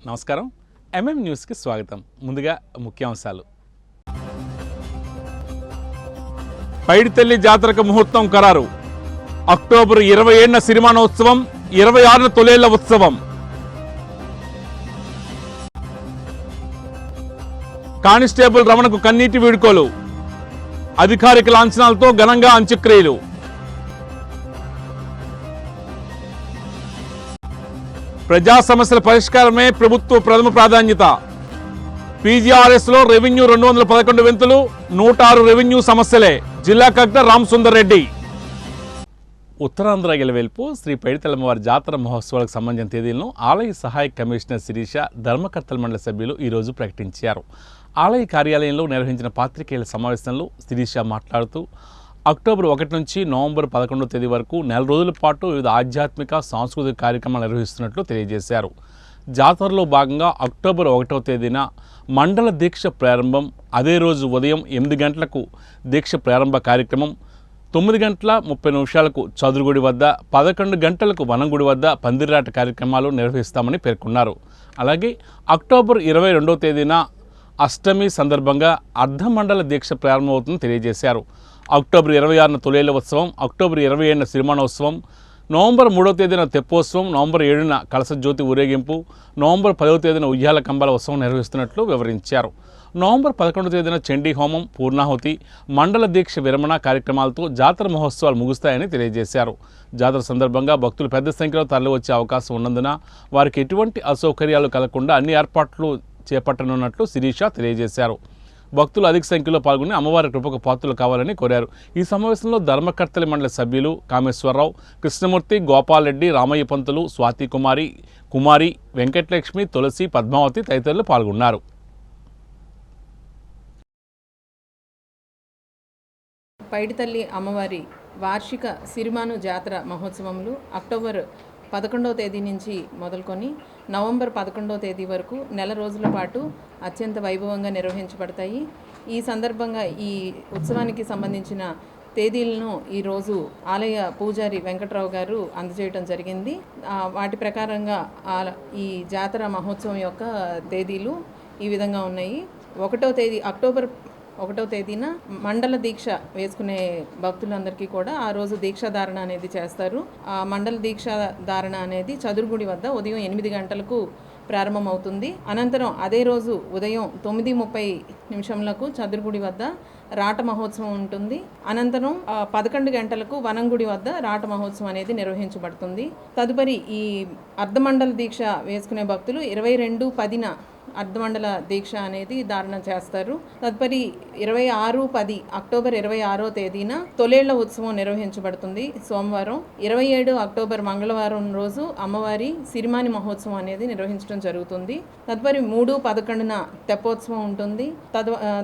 నమస్కారం. న్యూస్కి స్వాగతం. ముందుగా ముఖ్యాంశాలు. పైడితల్లి జాతరకు ముహూర్తం ఖరారు. అక్టోబర్ 27న సిరిమానోత్సవం, 26న తొలేళ్ల ఉత్సవం. కానిస్టేబుల్ రమణకు కన్నీటి వీడుకోలు. అధికారిక లాంఛనాలతో ఘనంగా అంత్యక్రియలు. ప్రజా సమస్యల పరిష్కారమే ప్రభుత్వ ప్రథమ ప్రాధాన్యత. పీజీఆర్ఎస్లో రెవెన్యూ 211 వింతలు, 106 రెవెన్యూ సమస్యలే. జిల్లా కలెక్టర్ రామ్ సుందర్ రెడ్డి. ఉత్తరాంధ్ర గెలవేల్పు శ్రీ పైడితల్లమ్మవారి జాతర మహోత్సవాలకు సంబంధించిన తేదీలను ఆలయ సహాయక కమిషనర్ శిరీష, ధర్మకర్తల మండలి సభ్యులు ఈరోజు ప్రకటించారు. ఆలయ కార్యాలయంలో నిర్వహించిన పాత్రికేయుల సమావేశంలో శిరీష మాట్లాడుతూ అక్టోబర్ 1 నుంచి నవంబర్ 11వ తేదీ వరకు నెల రోజుల పాటు వివిధ ఆధ్యాత్మిక, సాంస్కృతిక కార్యక్రమాలు నిర్వహిస్తున్నట్లు తెలియజేశారు. జాతరలో భాగంగా అక్టోబర్ 1వ తేదీన మండల దీక్ష ప్రారంభం, అదే రోజు ఉదయం 8 గంటలకు దీక్ష ప్రారంభ కార్యక్రమం, 9 గంటల 30 నిమిషాలకు చదురుగుడి వద్ద, 11 గంటలకు వనంగుడి వద్ద పందిరాట కార్యక్రమాలు నిర్వహిస్తామని పేర్కొన్నారు. అలాగే అక్టోబర్ 22వ తేదీన అష్టమి సందర్భంగా అర్ధమండల దీక్ష ప్రారంభమవుతుందని తెలియజేశారు. అక్టోబర్ 26న తొలేళ్ల ఉత్సవం, అక్టోబర్ 27న సిరిమానోత్సవం, నవంబర్ 3వ తేదీన తెప్పోత్సవం, నవంబర్ 7న కలశజ్యోతి ఊరేగింపు, నవంబర్ 10వ తేదీన ఉయ్యాల కంబాల ఉత్సవం నిర్వహిస్తున్నట్లు వివరించారు. నవంబర్ 11వ తేదీన చండీ హోమం, పూర్ణాహుతి, మండల దీక్ష విరమణ కార్యక్రమాలతో జాతర మహోత్సవాలు ముగుస్తాయని తెలియజేశారు. జాతర సందర్భంగా భక్తులు పెద్ద సంఖ్యలో తరలివచ్చే అవకాశం ఉన్నందున వారికి ఎటువంటి అసౌకర్యాలు కలగకుండా అన్ని ఏర్పాట్లు చేపట్టనున్నట్లు శిరీష తెలియజేశారు. భక్తులు అధిక సంఖ్యలో పాల్గొని అమ్మవారి కృపకు పాత్రలు కావాలని కోరారు. ఈ సమావేశంలో ధర్మకర్తల మండలి సభ్యులు కామేశ్వరరావు, కృష్ణమూర్తి, గోపాలరెడ్డి, రామయ్య పంతులు, స్వాతి కుమారి, వెంకటలక్ష్మి, తులసి, పద్మావతి తదితరులు పాల్గొన్నారు. పైడితల్లి అమ్మవారి వార్షిక సిరిమాను జాతర మహోత్సవములు అక్టోబర్ 11వ తేదీ నుంచి మొదలుకొని నవంబర్ 11వ తేదీ వరకు నెల రోజుల పాటు అత్యంత వైభవంగా నిర్వహించబడతాయి. ఈ సందర్భంగా ఈ ఉత్సవానికి సంబంధించిన తేదీలను ఈరోజు ఆలయ పూజారి వెంకట్రావు గారు అందజేయడం జరిగింది. వాటి ప్రకారంగా ఈ జాతర మహోత్సవం యొక్క తేదీలు ఈ విధంగా ఉన్నాయి. 1వ తేదీ అక్టోబర్ 1వ తేదీన మండల దీక్ష వేసుకునే భక్తులందరికీ కూడా ఆ రోజు దీక్షాధారణ అనేది చేస్తారు. ఆ మండల దీక్షాధారణ అనేది చదురుగుడి వద్ద ఉదయం 8 గంటలకు ప్రారంభమవుతుంది. అనంతరం అదే రోజు ఉదయం 9:30 చదురుగుడి వద్ద రాట మహోత్సవం ఉంటుంది. అనంతరం 11 గంటలకు వనంగుడి వద్ద రాట మహోత్సవం అనేది నిర్వహించబడుతుంది. తదుపరి ఈ అర్ధమండల దీక్ష వేసుకునే భక్తులు 22/10న అర్ధమండల దీక్ష అనేది ధారణ చేస్తారు. తదుపరి 26/10 అక్టోబర్ 26వ తేదీన తొలేళ్ల ఉత్సవం నిర్వహించబడుతుంది. సోమవారం 27 అక్టోబర్ మంగళవారం రోజు అమ్మవారి సిరిమాని మహోత్సవం అనేది నిర్వహించడం జరుగుతుంది. తదుపరి 3/11న తెప్పోత్సవం ఉంటుంది.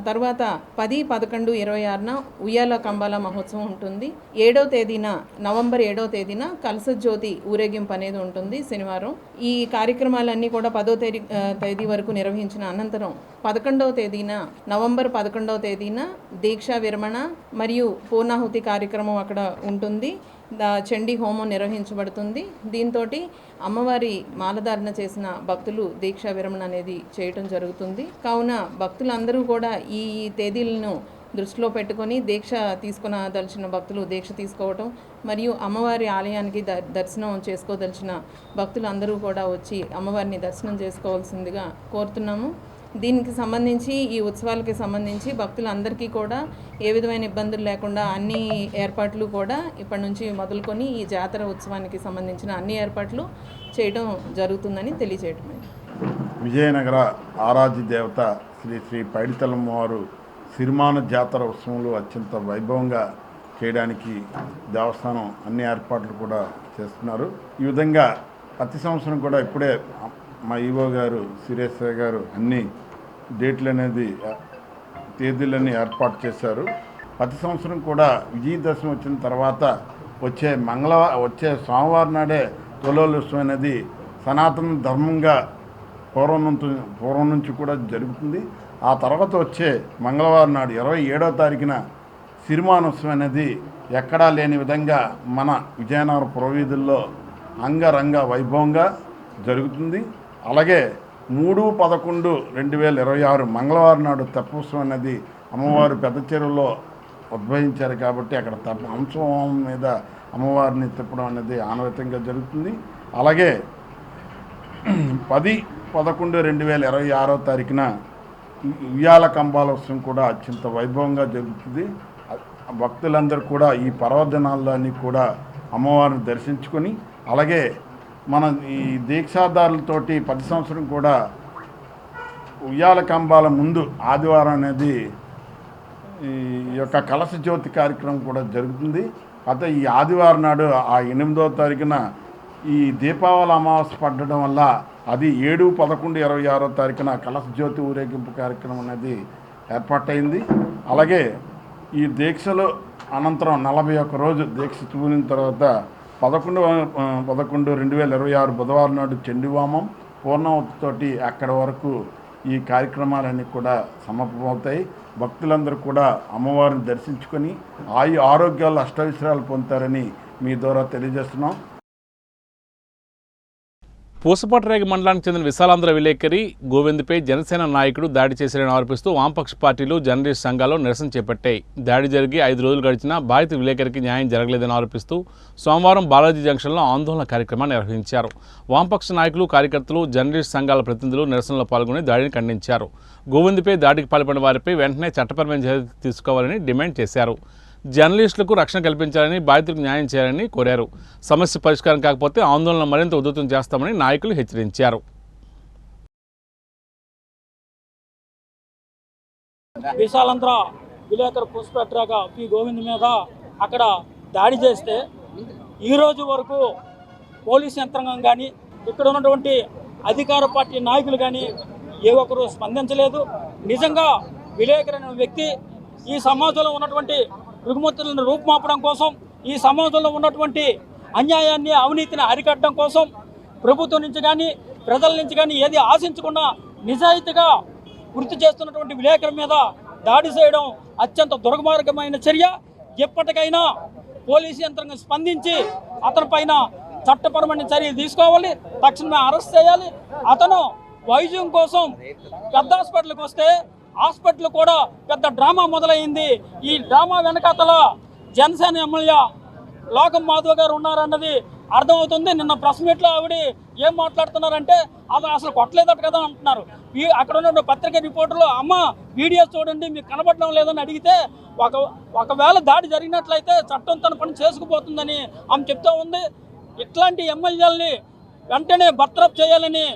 తర్వాత 10, 11, 26న ఉయ్యాల కంబాల మహోత్సవం ఉంటుంది. 7వ తేదీన నవంబర్ 7వ తేదీన కలశజ్యోతి ఊరేగింపు అనేది ఉంటుంది శనివారం. ఈ కార్యక్రమాలన్నీ కూడా 10వ తేదీ వరకు నిర్వహించిన అనంతరం 11వ తేదీన నవంబర్ 11వ తేదీన దీక్షా విరమణ మరియు పూర్ణాహుతి కార్యక్రమం అక్కడ ఉంటుంది. చండీ హోమం నిర్వహించబడుతుంది. దీంతో అమ్మవారి మాలధారణ చేసిన భక్తులు దీక్షా విరమణ అనేది చేయటం జరుగుతుంది. కావున భక్తులందరూ కూడా ఈ తేదీలను దృష్టిలో పెట్టుకొని దీక్ష తీసుకునదలిచిన భక్తులు దీక్ష తీసుకోవటం మరియు అమ్మవారి ఆలయానికి దర్శనం చేసుకోదలిచిన భక్తులందరూ కూడా వచ్చి అమ్మవారిని దర్శనం చేసుకోవాల్సిందిగా కోరుతున్నాము. దీనికి సంబంధించి ఈ ఉత్సవాలకి సంబంధించి భక్తులందరికీ కూడా ఏ విధమైన ఇబ్బందులు లేకుండా అన్ని ఏర్పాట్లు కూడా ఇప్పటి నుంచి మొదలుకొని ఈ జాతర ఉత్సవానికి సంబంధించిన అన్ని ఏర్పాట్లు చేయడం జరుగుతుందని తెలియజేయటమే. విజయనగర ఆరాధ్య దేవత శ్రీ శ్రీ పైడితల్లమ్మవారు సిరిమాన జాతర ఉత్సవంలో అత్యంత వైభవంగా చేయడానికి దేవస్థానం అన్ని ఏర్పాట్లు కూడా చేస్తున్నారు. ఈ విధంగా ప్రతి సంవత్సరం కూడా ఇప్పుడే మా ఈవో గారు సురేశ్వర గారు అన్ని డేట్లు అనేది తేదీలన్నీ ఏర్పాటు చేశారు. ప్రతి సంవత్సరం కూడా విజయదశమి వచ్చిన తర్వాత వచ్చే సోమవారం నాడే తొలేళ్ల ఉత్సవం అనేది సనాతన ధర్మంగా పూర్వం నుంచి కూడా జరుగుతుంది. ఆ తర్వాత వచ్చే మంగళవారం నాడు 27వ తారీఖున సిరిమానోత్సవం అనేది ఎక్కడా లేని విధంగా మన విజయనగరం పురవీధుల్లో అంగరంగ వైభవంగా జరుగుతుంది. అలాగే 3/11/2026 మంగళవారం నాడు తెప్పోత్సవం అనేది అమ్మవారు పెద్ద చెరువులో ఉద్భవించారు కాబట్టి అక్కడ హంసవాహనం మీద అమ్మవారిని తిప్పడం అనేది ఆనవాయితీగా జరుగుతుంది. అలాగే 10/11/2026 తారీఖున ఉయ్యాల కంబాలోత్సవం కూడా అత్యంత వైభవంగా జరుగుతుంది. భక్తులందరూ కూడా ఈ పర్వదినాల్లోని కూడా అమ్మవారిని దర్శించుకొని, అలాగే మన ఈ దీక్షాదారులతోటి ప్రతి సంవత్సరం కూడా ఉయ్యాల కంబాల ముందు ఆదివారం అనేది ఈ యొక్క కలశ జ్యోతి కార్యక్రమం కూడా జరుగుతుంది. అయితే ఈ ఆదివారం నాడు ఆ 8వ తారీఖున ఈ దీపావళి అమావాస్య పడడం వల్ల అది 7/11/26 తారీఖున కలశ జ్యోతి ఊరేగింపు కార్యక్రమం అనేది ఏర్పాటైంది. అలాగే ఈ దీక్షలు అనంతరం 41 రోజు దీక్ష చూపిన తర్వాత 11/11/2026 బుధవారం నాడు చండీవామం పూర్ణావతితోటి అక్కడి వరకు ఈ కార్యక్రమాలన్నీ కూడా సమర్పమవుతాయి. భక్తులందరూ కూడా అమ్మవారిని దర్శించుకొని ఆరోగ్యాలు అష్టైశ్వర్యాలు పొందుతారని మీ ద్వారా తెలియజేస్తున్నాం. పూసపట్రేగ మండలానికి చెందిన విశాలాంధ్ర విలేకరి గోవింద్పై జనసేన నాయకుడు దాడి చేశారని ఆరోపిస్తూ వామపక్ష పార్టీలు జర్నలిస్ట్ సంఘాలు నిరసన చేపట్టాయి. దాడి జరిగి 5 రోజులు గడిచినా బాధిత విలేకరికి న్యాయం జరగలేదని ఆరోపిస్తూ సోమవారం బాలాజీ జంక్షన్లో ఆందోళన కార్యక్రమాన్ని నిర్వహించారు. వామపక్ష నాయకులు, కార్యకర్తలు, జర్నలిస్ట్ సంఘాల ప్రతినిధులు నిరసనలో పాల్గొని దాడిని ఖండించారు. గోవింద్పై దాడికి పాల్పడిన వారిపై వెంటనే చట్టపరమైన చర్యలు తీసుకోవాలని డిమాండ్ చేశారు. జర్నలిస్టులకు రక్షణ కల్పించాలని, బాధితులకు న్యాయం చేయాలని కోరారు. సమస్య పరిష్కారం కాకపోతే ఆందోళన మరింత ఉధృతం చేస్తామని నాయకులు హెచ్చరించారు. విశాలాంధ్ర విలేకరు పూసపట్రేగ పి గోవింద్ మీద అక్కడ దాడి చేస్తే ఈరోజు వరకు పోలీస్ యంత్రాంగం కానీ ఇక్కడ ఉన్నటువంటి అధికార పార్టీ నాయకులు కానీ ఏ ఒక్కరు స్పందించలేదు. నిజంగా విలేకరు అనే వ్యక్తి ఈ సమాజంలో ఉన్నటువంటి రుగ్మతులను రూపుమాపడం కోసం, ఈ సమాజంలో ఉన్నటువంటి అన్యాయాన్ని, అవినీతిని అరికట్టడం కోసం ప్రభుత్వం నుంచి కానీ ప్రజల నుంచి కానీ ఏది ఆశించకుండా నిజాయితీగా వృత్తి చేస్తున్నటువంటి విలేకరుల మీద దాడి చేయడం అత్యంత దుర్మార్గమైన చర్య. ఎప్పటికైనా పోలీసు యంత్రాంగం స్పందించి అతని పైన చట్టపరమైన చర్యలు తీసుకోవాలి, తక్షణమే అరెస్ట్ చేయాలి. అతను వైద్యం కోసం పెద్ద హాస్పిటల్కి వస్తే హాస్పిటల్ కూడా పెద్ద డ్రామా మొదలైంది. ఈ డ్రామా వెనకాతల జనసేన ఎమ్మెల్యే లోకం మాధవ్ గారు ఉన్నారన్నది అర్థమవుతుంది. నిన్న ప్రెస్ మీట్లో ఆవిడ ఏం మాట్లాడుతున్నారంటే అది అసలు కొట్టలేదట కదా అంటున్నారు. అక్కడ ఉన్న పత్రికా రిపోర్టర్లు అమ్మ వీడియోస్ చూడండి మీకు కనబడడం లేదని అడిగితే ఒకవేళ దాడి జరిగినట్లయితే చట్టం తన పని చేసుకుపోతుందని ఆమె చెప్తూ ఉంది. ఇట్లాంటి ఎమ్మెల్యేలని వెంటనే బర్తరఫ్ చేయాలని,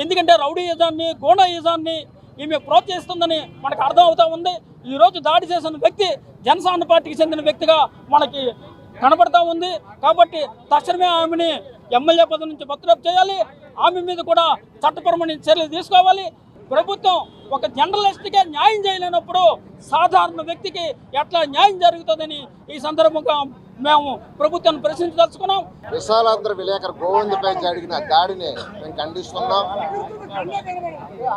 ఎందుకంటే రౌడీయిజాన్ని, గూండాయిజాన్ని ఈమె ప్రోత్సహిస్తుందని మనకు అర్థం అవుతూ ఉంది. ఈరోజు దాడి చేసిన వ్యక్తి జనసేన పార్టీకి చెందిన వ్యక్తిగా మనకి కనబడతా ఉంది. కాబట్టి తక్షణమే ఆమెని ఎమ్మెల్యే పదవి నుంచి బర్తరఫ్ చేయాలి. ఆమె మీద కూడా చట్టపరమైన చర్యలు తీసుకోవాలి. ప్రభుత్వం ఒక జర్నలిస్ట్కే న్యాయం చేయలేనప్పుడు సాధారణ వ్యక్తికి ఎట్లా న్యాయం జరుగుతుందని ఈ సందర్భంగా మేము ప్రభుత్వాన్ని ప్రశ్నించదలుచుకున్నాం. విశాలాంధ్ర విలేకరు గోవింద్పై జరిగిన దాడిని మేము ఖండిస్తున్నాం.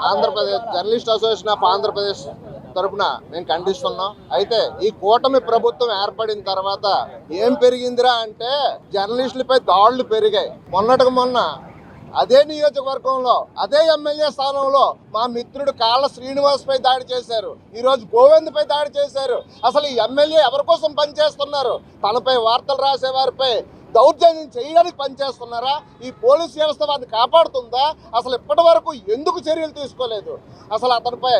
Andhra Pradesh journalist association of Andhra Pradesh తరపున మేము ఖండిస్తున్నాం. అయితే ఈ కూటమి ప్రభుత్వం ఏర్పడిన తర్వాత ఏం పెరిగిందిరా అంటే జర్నలిస్టులపై దాడులు పెరిగాయి. మొన్నటికి మొన్న అదే నియోజకవర్గంలో అదే ఎమ్మెల్యే స్థానంలో మా మిత్రుడు కాళ్ళ శ్రీనివాస్ పై దాడి చేశారు. ఈరోజు గోవింద్ పై దాడి చేశారు. అసలు ఈ ఎమ్మెల్యే ఎవరి కోసం పనిచేస్తున్నారు? తనపై వార్తలు రాసేవారిపై దౌర్జన్యం చేయడానికి పనిచేస్తున్నారా? ఈ పోలీస్ వ్యవస్థ వారిని కాపాడుతుందా? అసలు ఇప్పటి వరకు ఎందుకు చర్యలు తీసుకోలేదు? అసలు అతనిపై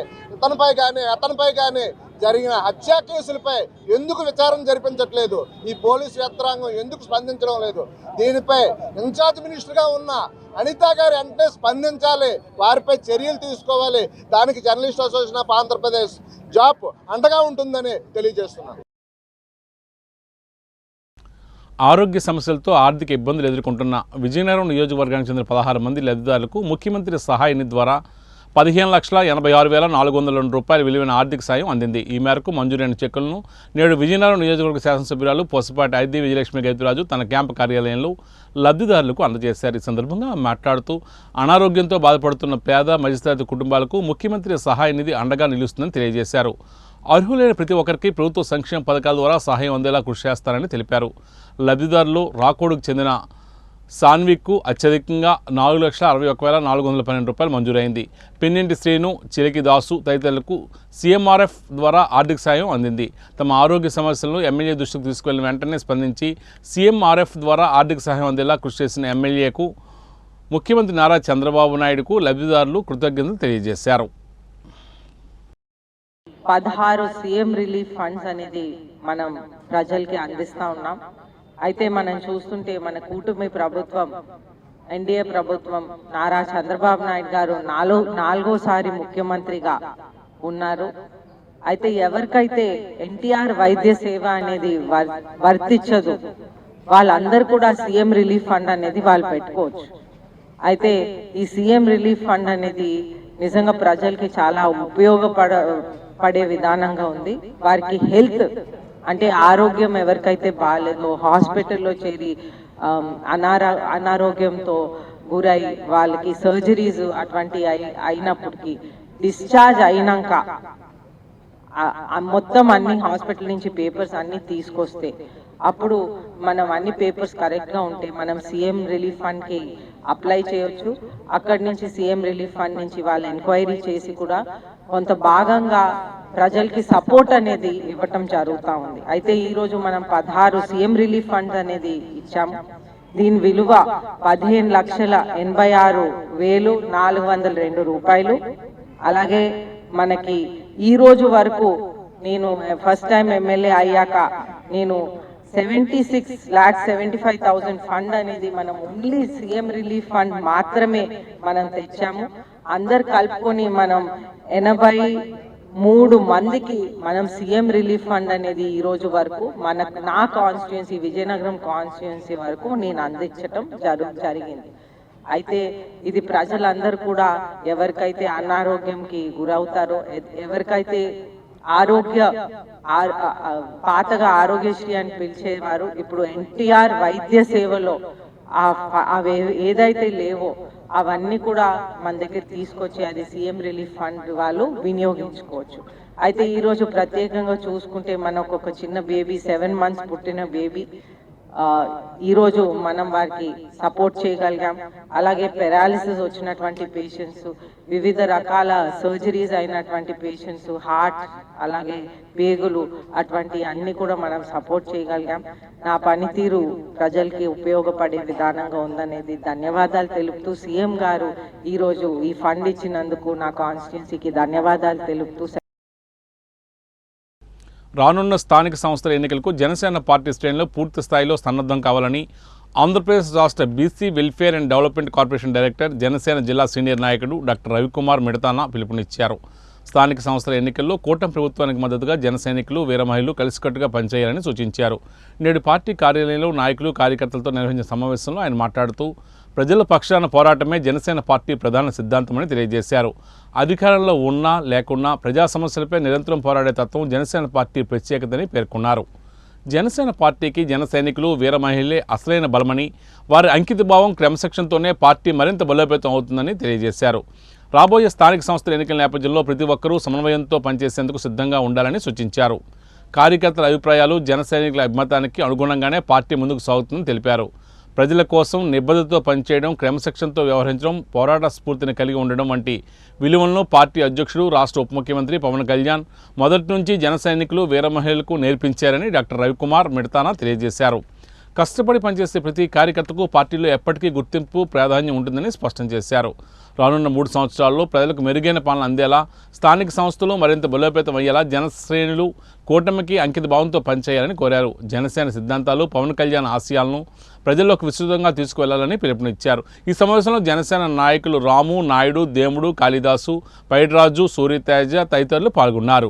కానీ జరిగిన హత్యా కేసులపై ఎందుకు విచారణ జరిపించట్లేదు? ఈ పోలీసు యంత్రాంగం ఎందుకు స్పందించడం లేదు? దీనిపై ఇన్ఛార్జ్ మినిస్టర్గా ఉన్న అనితా గారు వెంటనే స్పందించాలి, వారిపై చర్యలు తీసుకోవాలి. దానికి journalist association of Andhra Pradesh job అండగా ఉంటుందని తెలియజేస్తున్నాను. ఆరోగ్య సమస్యలతో ఆర్థిక ఇబ్బందులు ఎదుర్కొంటున్న విజయనగరం నియోజకవర్గానికి చెందిన 16 మంది లబ్ధిదారులకు ముఖ్యమంత్రి సహాయ నిధి ద్వారా 15,86,402 రూపాయల విలువైన ఆర్థిక సాయం అందింది. ఈ మేరకు మంజూరైన చెక్కులను నేడు విజయనగరం నియోజకవర్గ శాసనసభ్యురాలు పొసపాటి ఐది విజయలక్ష్మి గైతురాజు తన క్యాంపు కార్యాలయంలో లబ్ధిదారులకు అందజేశారు. ఈ సందర్భంగా మాట్లాడుతూ అనారోగ్యంతో బాధపడుతున్న పేద మధ్యతరగతి కుటుంబాలకు ముఖ్యమంత్రి సహాయ నిధి అండగా నిలుస్తుందని తెలియజేశారు. అర్హులైన ప్రతి ఒక్కరికి ప్రభుత్వ సంక్షేమ పథకాల ద్వారా సహాయం అందేలా కృషి చేస్తారని తెలిపారు. లబ్ధిదారులు రాకోడుకు చెందిన సాన్విక్కు అత్యధికంగా 4,61,412 రూపాయలు మంజూరైంది. పిన్నింటి శ్రీను, చిలికి దాసు తదితరులకు సీఎంఆర్ఎఫ్ ద్వారా ఆర్థిక సాయం అందింది. తమ ఆరోగ్య సమస్యలను ఎమ్మెల్యే దృష్టికి తీసుకువెళ్లిన వెంటనే స్పందించి సీఎంఆర్ఎఫ్ ద్వారా ఆర్థిక సహాయం అందేలా కృషి చేసిన ఎమ్మెల్యేకు ముఖ్యమంత్రి నారా చంద్రబాబు నాయుడుకు లబ్ధిదారులు కృతజ్ఞతలు తెలియజేశారు. 16 సీఎం రిలీఫ్ ఫండ్స్ అనేది మనం ప్రజలకి అందిస్తూ ఉన్నాం. అయితే మనం చూస్తుంటే మన కూటమి ప్రభుత్వం, ఎన్డీఏ ప్రభుత్వం, నారా చంద్రబాబు నాయుడు గారు నాలుగోసారి ముఖ్యమంత్రిగా ఉన్నారు. అయితే ఎవరికైతే ఎన్టీఆర్ వైద్య సేవ అనేది వర్తించదు వాళ్ళందరూ కూడా సీఎం రిలీఫ్ ఫండ్ అనేది వాళ్ళు పెట్టుకోవచ్చు. అయితే ఈ సీఎం రిలీఫ్ ఫండ్ అనేది నిజంగా ప్రజలకి చాలా ఉపయోగపడే విధానంగా ఉంది. వారికి హెల్త్ అంటే ఆరోగ్యం ఎవరికైతే బాగాలేదో, హాస్పిటల్లో చేరి అనారోగ్యంతో గురై వాళ్ళకి సర్జరీస్ అటువంటి అయినప్పటికీ డిశ్చార్జ్ అయినాక మొత్తం అన్ని హాస్పిటల్ నుంచి పేపర్స్ అన్ని తీసుకొస్తే అప్పుడు మనం అన్ని పేపర్స్ కరెక్ట్గా ఉంటే మనం సీఎం రిలీఫ్ ఫండ్కి అప్లై చేయొచ్చు. అక్కడి నుంచి సీఎం రిలీఫ్ ఫండ్ నుంచి వాళ్ళు ఎంక్వైరీ చేసి కూడా కొంత భాగంగా ప్రజలకి సపోర్ట్ అనేది ఇవ్వటం జరుగుతూ ఉంది. అయితే ఈరోజు మనం 16 సీఎం రిలీఫ్ ఫండ్ అనేది ఇచ్చాము. దీని విలువ 15,86,402 రూపాయలు. అలాగే మనకి ఈ రోజు వరకు నేను ఫస్ట్ టైం ఎమ్మెల్యే అయ్యాక నేను 76,75,000 ఫండ్ అనేది మనం ఓన్లీ సీఎం రిలీఫ్ ఫండ్ మాత్రమే మనం తెచ్చాము. అందరు కలుపుకొని మనం 83 మందికి మనం సీఎం రిలీఫ్ ఫండ్ అనేది ఈ రోజు వరకు నా కాన్స్టిట్యుయెన్సీ విజయనగరం కాన్స్టిట్యుయెన్సీ వరకు నేను అందించటం జరిగింది. అయితే ఇది ప్రజలందరూ కూడా ఎవరికైతే అనారోగ్యంకి గురవుతారో, ఎవరికైతే పాతగా ఆరోగ్యశ్రీ అని పిలిచేవారు ఇప్పుడు ఎన్టీఆర్ వైద్య సేవలో అవి ఏదైతే లేవో అవన్నీ కూడా మన దగ్గర తీసుకొచ్చి అది సీఎం రిలీఫ్ ఫండ్ వాళ్ళు వినియోగించుకోవచ్చు. అయితే ఈరోజు ప్రత్యేకంగా చూసుకుంటే మనకు ఒక చిన్న బేబీ 7 months పుట్టిన బేబీ ఈరోజు మనం వారికి సపోర్ట్ చేయగలిగాం. అలాగే పెరాలిసిస్ వచ్చినటువంటి పేషెంట్స్, వివిధ రకాల సర్జరీస్ అయినటువంటి పేషెంట్స్, హార్ట్ అలాగే పేగులు అటువంటి అన్ని కూడా మనం సపోర్ట్ చేయగలిగాం. నా పనితీరు ప్రజలకి ఉపయోగపడే విధానంగా ఉందనేది ధన్యవాదాలు తెలుపుతూ సీఎం గారు ఈరోజు ఈ ఫండ్ ఇచ్చినందుకు నా కాన్స్టిట్యున్సీకి ధన్యవాదాలు తెలుపుతూ రానున్న స్థానిక సంస్థల ఎన్నికలకు జనసేన పార్టీ శ్రేణులు పూర్తి స్థాయిలో సన్నద్ధం కావాలని ఆంధ్రప్రదేశ్ రాష్ట్ర BC welfare and development corporation director, Janasena జిల్లా సీనియర్ నాయకుడు డాక్టర్ రవికుమార్ మిడతానా పిలుపునిచ్చారు. స్థానిక సంస్థల ఎన్నికల్లో కూటమి ప్రభుత్వానికి మద్దతుగా జన సైనికులు, వీర మహిళలు కలిసికట్టుగా పనిచేయాలని సూచించారు. నేడు పార్టీ కార్యాలయంలో నాయకులు, కార్యకర్తలతో నిర్వహించిన సమావేశంలో ఆయన మాట్లాడుతూ ప్రజల పక్షాన పోరాటమే జనసేన పార్టీ ప్రధాన సిద్ధాంతమని తెలియజేశారు. అధికారంలో ఉన్నా లేకున్నా ప్రజా సమస్యలపై నిరంతరం పోరాడే తత్వం జనసేన పార్టీ ప్రత్యేకతని పేర్కొన్నారు. జనసేన పార్టీకి జన సైనికులు, వీర మహిళలే అసలైన బలమని, వారి అంకితభావం, క్రమశిక్షణతోనే పార్టీ మరింత బలోపేతం అవుతుందని తెలియజేశారు. రాబోయే స్థానిక సంస్థల ఎన్నికల నేపథ్యంలో ప్రతి ఒక్కరూ సమన్వయంతో పనిచేసేందుకు సిద్ధంగా ఉండాలని సూచించారు. కార్యకర్తల అభిప్రాయాలు, జన సైనికుల అభిమతానికి అనుగుణంగానే పార్టీ ముందుకు సాగుతుందని తెలిపారు. ప్రజల కోసం నిబద్ధతతో పనిచేయడం, క్రమశిక్షణతో వ్యవహరించడం, పోరాట స్ఫూర్తిని కలిగి ఉండడం వంటి విలువలను పార్టీ అధ్యక్షుడు, రాష్ట్ర ఉప ముఖ్యమంత్రి పవన్ కళ్యాణ్ మొదటి నుంచి జన సైనికులు, వీర మహిళలకు నేర్పించారని డాక్టర్ రవికుమార్ మిడతానా తెలియజేశారు. కష్టపడి పనిచేసే ప్రతి కార్యకర్తకు పార్టీలో ఎప్పటికీ గుర్తింపు, ప్రాధాన్యం ఉంటుందని స్పష్టం చేశారు. రానున్న 3 సంవత్సరాల్లో ప్రజలకు మెరుగైన పాలన అందేలా, స్థానిక సంస్థలు మరింత బలోపేతం అయ్యేలా జనశ్రేణులు కూటమికి అంకిత భావంతో పనిచేయాలని కోరారు. జనసేన సిద్ధాంతాలు, పవన్ కళ్యాణ్ ఆశయాలను ప్రజల్లోకి విస్తృతంగా తీసుకువెళ్లాలని పిలుపునిచ్చారు. ఈ సమావేశంలో జనసేన నాయకులు రాము, నాయుడు, దేముడు, కాళిదాసు, పైడిరాజు, సూర్యతేజ తదితరులు పాల్గొన్నారు.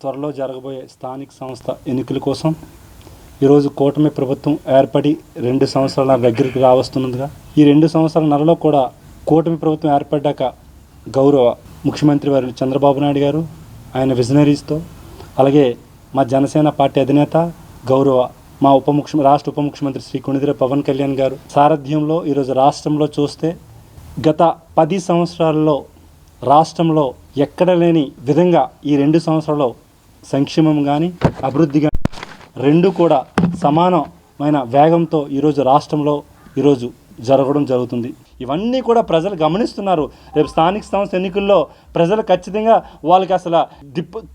త్వరలో జరగబోయే స్థానిక సంస్థ ఎన్నికల కోసం ఈరోజు కూటమి ప్రభుత్వం ఏర్పడి 2 సంవత్సరాల దగ్గరికి రావస్తున్నదిగా, ఈ 2 సంవత్సరాల కూడా కూటమి ప్రభుత్వం ఏర్పడ్డాక గౌరవ ముఖ్యమంత్రి వారు చంద్రబాబు నాయుడు గారు ఆయన విజనరీస్తో, అలాగే మా జనసేన పార్టీ అధినేత గౌరవ మా రాష్ట్ర ఉప ముఖ్యమంత్రి శ్రీ కొణిదెల పవన్ కళ్యాణ్ గారు సారథ్యంలో ఈరోజు రాష్ట్రంలో చూస్తే గత 10 సంవత్సరాల్లో రాష్ట్రంలో ఎక్కడ లేని విధంగా ఈ 2 సంవత్సరాల్లో సంక్షేమం కానీ అభివృద్ధి కానీ 2 కూడా సమానం వేగంతో ఈరోజు రాష్ట్రంలో ఈరోజు జరగడం జరుగుతుంది. ఇవన్నీ కూడా ప్రజలు గమనిస్తున్నారు. రేపు స్థానిక సంస్థ ఎన్నికల్లో ప్రజలు ఖచ్చితంగా వాళ్ళకి అసలు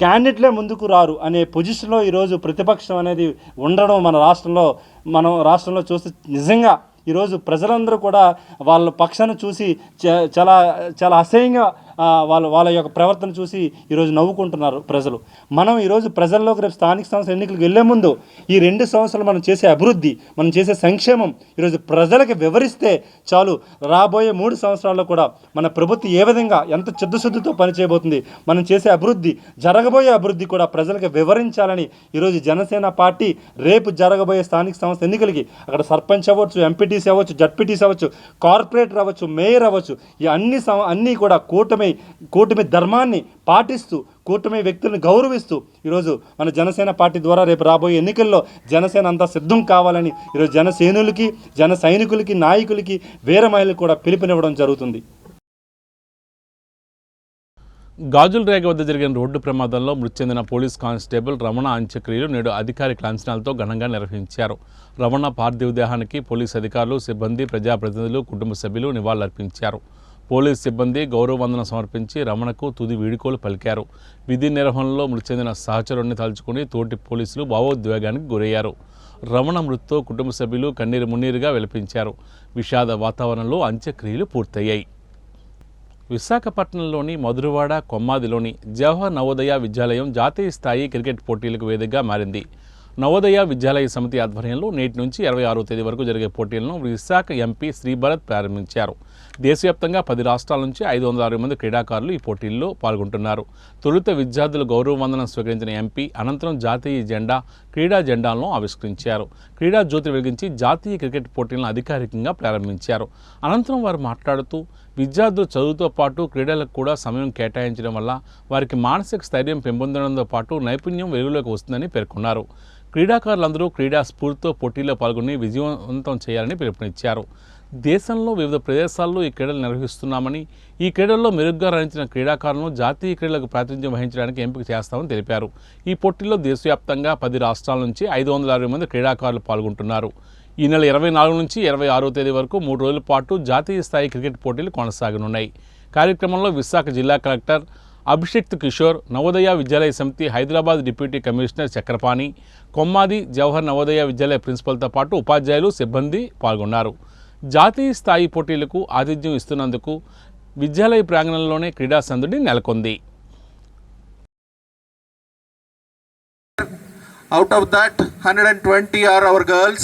క్యాండిడేట్లే ముందుకు రారు అనే పొజిషన్లో ఈరోజు ప్రతిపక్షం అనేది ఉండడం మనం రాష్ట్రంలో చూస్తే నిజంగా ఈరోజు ప్రజలందరూ కూడా వాళ్ళ పక్షాన్ని చూసి చాలా చాలా అసహ్యంగా వాళ్ళ యొక్క ప్రవర్తన చూసి ఈరోజు నవ్వుకుంటున్నారు ప్రజలు. మనం ఈరోజు ప్రజల్లోకి రేపు స్థానిక సంస్థ ఎన్నికలకు వెళ్లే ముందు ఈ 2 సంవత్సరాలు మనం చేసే అభివృద్ధి, మనం చేసే సంక్షేమం ఈరోజు ప్రజలకు వివరిస్తే చాలు. రాబోయే 3 సంవత్సరాల్లో కూడా మన ప్రభుత్వం ఏ విధంగా ఎంత చిత్తశుద్ధితో పనిచేయబోతుంది, మనం చేసే అభివృద్ధి, జరగబోయే అభివృద్ధి కూడా ప్రజలకు వివరించాలని ఈరోజు జనసేన పార్టీ రేపు జరగబోయే స్థానిక సంస్థ ఎన్నికలకి అక్కడ సర్పంచ్ అవ్వచ్చు, ఎంపీటీసీ అవ్వచ్చు, జడ్పీటీసీ అవ్వచ్చు, కార్పొరేటర్ అవ్వచ్చు, మేయర్ అవ్వచ్చు, ఈ అన్నీ కూడా కూటమి ధర్మాన్ని పాటిస్తూ కూటమి వ్యక్తులను గౌరవిస్తూ ఈరోజు మన జనసేన పార్టీ ద్వారా రేపు రాబోయే ఎన్నికల్లో జనసేన అంతా సిద్ధం కావాలని ఈరోజు జనసేనులకి, జన సైనికులకి, నాయకులకి, వీర మహిళలకు కూడా పిలుపునివ్వడం జరుగుతుంది. గాజుల రేగ వద్ద జరిగిన రోడ్డు ప్రమాదంలో మృతి చెందిన పోలీస్ కానిస్టేబుల్ రమణ అంత్యక్రియలు నేడు అధికారిక లాంఛనాలతో ఘనంగా నిర్వహించారు. రమణ పార్థివ దేహానికి పోలీసు అధికారులు, సిబ్బంది, ప్రజాప్రతినిధులు, కుటుంబ సభ్యులు నివాళులర్పించారు. పోలీసు సిబ్బంది గౌరవ వందనం సమర్పించి రమణకు తుది వీడుకోలు పలికారు. విధి నిర్వహణలో మృతి చెందిన సహచరుడిని తలుచుకుని తోటి పోలీసులు భావోద్వేగానికి గురయ్యారు. రమణ మృతితో కుటుంబ సభ్యులు కన్నీరు మున్నీరుగా విలపించారు. విషాద వాతావరణంలో అంత్యక్రియలు పూర్తయ్యాయి. విశాఖపట్నంలోని మధురవాడ కొమ్మాదిలోని జవహర్ నవోదయ విద్యాలయం జాతీయ స్థాయి క్రికెట్ పోటీలకు వేదికగా మారింది. నవోదయ విద్యాలయ సమితి ఆధ్వర్యంలో నేటి నుంచి 26వ తేదీ వరకు జరిగే పోటీలను విశాఖ ఎంపీ శ్రీభరత్ ప్రారంభించారు. దేశవ్యాప్తంగా 10 రాష్ట్రాల నుంచి 560 మంది క్రీడాకారులు ఈ పోటీల్లో పాల్గొంటున్నారు. తొలుత విద్యార్థులు గౌరవ వందనం స్వీకరించిన ఎంపీ అనంతరం జాతీయ జెండా, క్రీడా జెండాలను ఆవిష్కరించారు. క్రీడా జ్యోతి వెలిగించి జాతీయ క్రికెట్ పోటీలను అధికారికంగా ప్రారంభించారు. అనంతరం వారు మాట్లాడుతూ విద్యార్థులు చదువుతో పాటు క్రీడలకు కూడా సమయం కేటాయించడం వల్ల వారికి మానసిక స్థైర్యం పెంపొందడంతో పాటు నైపుణ్యం వెలుగులోకి వస్తుందని పేర్కొన్నారు. క్రీడాకారులందరూ క్రీడా స్ఫూర్తితో పోటీల్లో పాల్గొని విజయవంతం చేయాలని పిలుపునిచ్చారు. దేశంలో వివిధ ప్రదేశాల్లో ఈ క్రీడలు నిర్వహిస్తున్నామని, ఈ క్రీడల్లో మెరుగ్గా రాణించిన క్రీడాకారులను జాతీయ క్రీడలకు ప్రాతినిధ్యం వహించడానికి ఎంపిక చేస్తామని తెలిపారు. ఈ పోటీల్లో దేశవ్యాప్తంగా 10 రాష్ట్రాల నుంచి 560 మంది క్రీడాకారులు పాల్గొంటున్నారు. ఈ నెల 24 నుంచి 26వ తేదీ వరకు 3 రోజుల పాటు జాతీయ స్థాయి క్రికెట్ పోటీలు కొనసాగనున్నాయి. కార్యక్రమంలో విశాఖ జిల్లా కలెక్టర్ అభిషేక్ కిషోర్, నవోదయ విద్యాలయ సమితి హైదరాబాద్ డిప్యూటీ కమిషనర్ చక్రపాణి, కొమ్మాది జవహర్ నవోదయ విద్యాలయ ప్రిన్సిపల్తో పాటు ఉపాధ్యాయులు, సిబ్బంది పాల్గొన్నారు. జాతీయ స్థాయి పోటీలకు ఆతిథ్యం ఇస్తున్నందుకు విద్యాలయ ప్రాంగణంలోనే క్రీడా సందడి నెలకొంది. Out of that, 120 are our girls.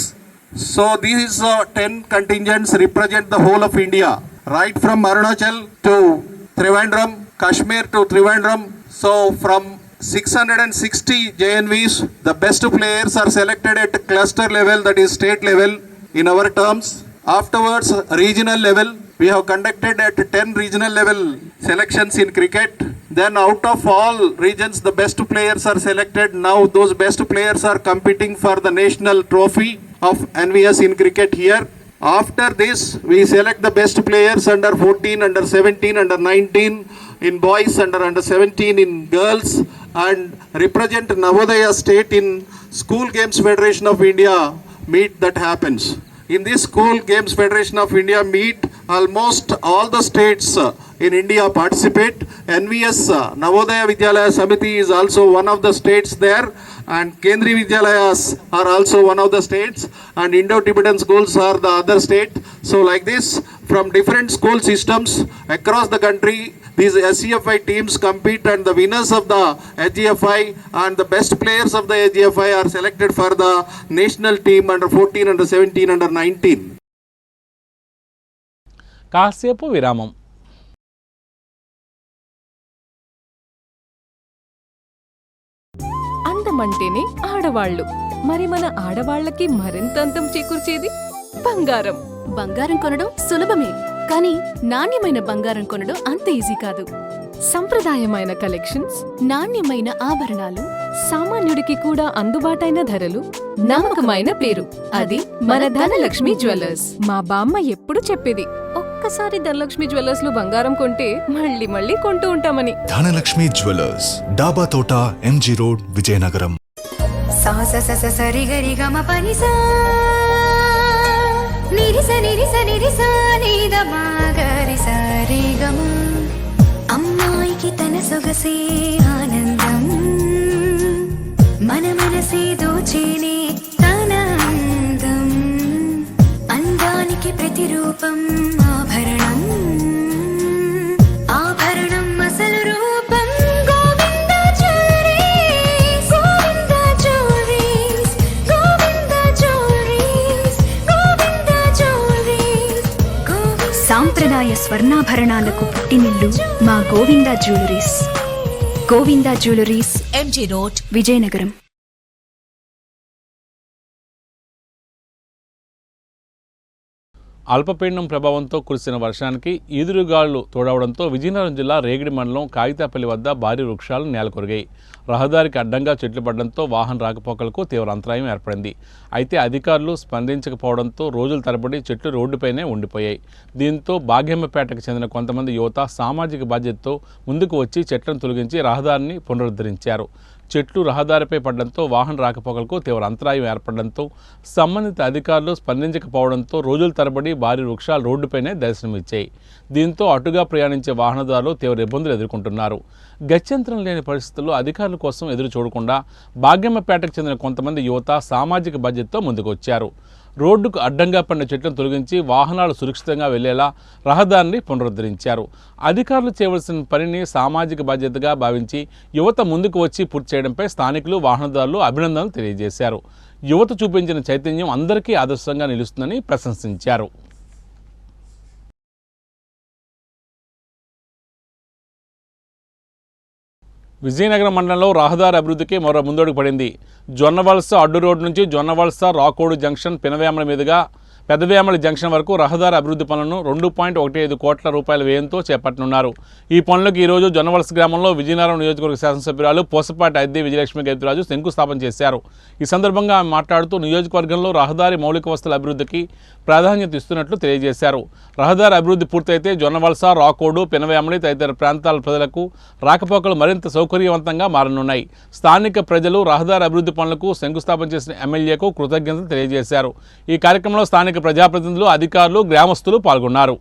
So these 10 contingents represent the whole of India, right from Arunachal to Trivandrum, Kashmir to Trivandrum. So from 660 JNVs, the best players are selected at cluster level, that is state level in our terms. Afterwards, regional level, we have conducted at 10 regional level selections in cricket. Then out of all regions, the best players are selected. Now those best players are competing for the national trophy of NVS in cricket here. After this, we select the best players under 14, under 17, under 19 in boys, under 17 in girls, and represent Navodaya state in School Games Federation of India meet that happens. In this School Games Federation of India meet, almost all the states in India participate. NVS Navodaya Vidyalaya Samiti is also one of the states there, and Kendri Vidyalayas are also one of the states, and Indo-Tibetan schools are the other state. So like this, from different school systems across the country, these SCFI teams compete, and the winners of the SGFI and the best players of the SGFI are selected for the national team under 14, under 17, under 19. కాసేపు విరామం. అందమంటేనే ఆడవాళ్ళు, మరి మన ఆడవాళ్ళకి మరింత అందం చేకూర్చేది బంగారం. బంగారం కొనడం సులభమే, కానీ నాణ్యమైన బంగారం కొనడం అంత ఈజీ కాదు. సంప్రదాయమైన కలెక్షన్స్, నాణ్యమైన ఆభరణాలు, సామాన్యుడికి కూడా అందుబాటైన ధరలు, నమ్మకమైన పేరు, అది మన ధనలక్ష్మి జ్యువెలర్స్. మా బామ్మ ఎప్పుడు చెప్పేది, ఒక్కసారి ధనలక్ష్మి జ్యువెలర్స్ లో బంగారం కొంటే మళ్ళీ మళ్ళీ కొంటూ ఉంటామని. ధనలక్ష్మి జ్యువెలర్స్, డాబా తోట, MG రోడ్, విజయనగరం. సా స స స సరి గరి గమ పని సా నిరిస నిరిస నిరిస నీద మా గరి సరి గమ అమ్మాయికి తన సొగసే ఆనందం మన మనసే దోచేనే తన అందం అందానికి ప్రతిరూపం ఆభరణం ఆభరణం అసలు రూపం Govinda jewelleries Govinda jewelleries Govinda jewelleries Govinda jewelleries సాంప్రదాయ స్వర్ణాభరణాలకు పుట్టినిల్లు మా Govinda jewelleries. Govinda jewelleries, MG road, Vizianagaram. అల్పపీడనం ప్రభావంతో కురిసిన వర్షానికి ఈదురుగాళ్లు తోడవడంతో విజయనగరం జిల్లా రేగిడి మండలం కాగితాపల్లి వద్ద భారీ వృక్షాలు నేలకొరిగాయి. రహదారికి అడ్డంగా చెట్లు పడడంతో వాహన రాకపోకలకు తీవ్ర అంతరాయం ఏర్పడింది. అయితే అధికారులు స్పందించకపోవడంతో రోజుల తరబడి చెట్లు రోడ్డుపైనే ఉండిపోయాయి. దీంతో భాగ్యమ్మపేటకు చెందిన కొంతమంది యువత సామాజిక బాధ్యతతో ముందుకు వచ్చి చెట్లను తొలగించి రహదారిని పునరుద్ధరించారు. చెట్లు రహదారిపై పడడంతో వాహన రాకపోకలకు తీవ్ర అంతరాయం ఏర్పడడంతో సంబంధిత అధికారులు స్పందించకపోవడంతో రోజుల తరబడి భారీ వృక్షాలు రోడ్డుపైనే దర్శనమిచ్చాయి. దీంతో అటుగా ప్రయాణించే వాహనదారులు తీవ్ర ఇబ్బందులు ఎదుర్కొంటున్నారు. గత్యంతరం లేని పరిస్థితుల్లో అధికారుల కోసం ఎదురు చూడకుండా భాగ్యమ్మపేటకు చెందిన కొంతమంది యువత సామాజిక బాధ్యతతో ముందుకు వచ్చారు. రోడ్డుకు అడ్డంగా పడిన చెట్లను తొలగించి వాహనాలు సురక్షితంగా వెళ్లేలా రహదారిని పునరుద్ధరించారు. అధికారులు చేయవలసిన పనిని సామాజిక బాధ్యతగా భావించి యువత ముందుకు వచ్చి పూర్తి చేయడంపై స్థానికులు వాహనదారులు అభినందనలు తెలియజేశారు. యువత చూపించిన చైతన్యం అందరికీ ఆదర్శంగా నిలుస్తుందని ప్రశంసించారు. విజయనగరం మండలంలో రహదారి అభివృద్ధికి మరో ముందడుగు పడింది. జొన్నవలస అడ్డు రోడ్డు నుంచి జొన్నవలస రాకోడు జంక్షన్ పినవేమల మీదుగా పెదవేమల జంక్షన్ వరకు రహదారి అభివృద్ధి పనులను 2.15 కోట్ల రూపాయల వ్యయంతో చేపట్టనున్నారు. ఈ పనులకు ఈరోజు జొన్నవలస గ్రామంలో విజయనగరం నియోజకవర్గ శాసనసభ్యురాలు పోసపాటి అద్దె విజయలక్ష్మి గైతురాజు శంకుస్థాపన చేశారు. ఈ సందర్భంగా ఆమె మాట్లాడుతూ నియోజకవర్గంలో రహదారి మౌలిక వసతుల అభివృద్ధికి ప్రాధాన్యత ఇస్తున్నట్లు తెలియజేశారు. రహదారి అభివృద్ధి పూర్తయితే జొన్నవలస రాకోడు పినవేమలి తదితర ప్రాంతాల ప్రజలకు రాకపోకలు మరింత సౌకర్యవంతంగా మారనున్నాయి. స్థానిక ప్రజలు రహదారి అభివృద్ధి పనులకు శంకుస్థాపన చేసిన ఎమ్మెల్యేకు కృతజ్ఞతలు తెలియజేశారు. ఈ కార్యక్రమంలో స్థానిక ప్రజాప్రతినిధులు, అధికారులు, గ్రామస్తులు పాల్గొన్నారు.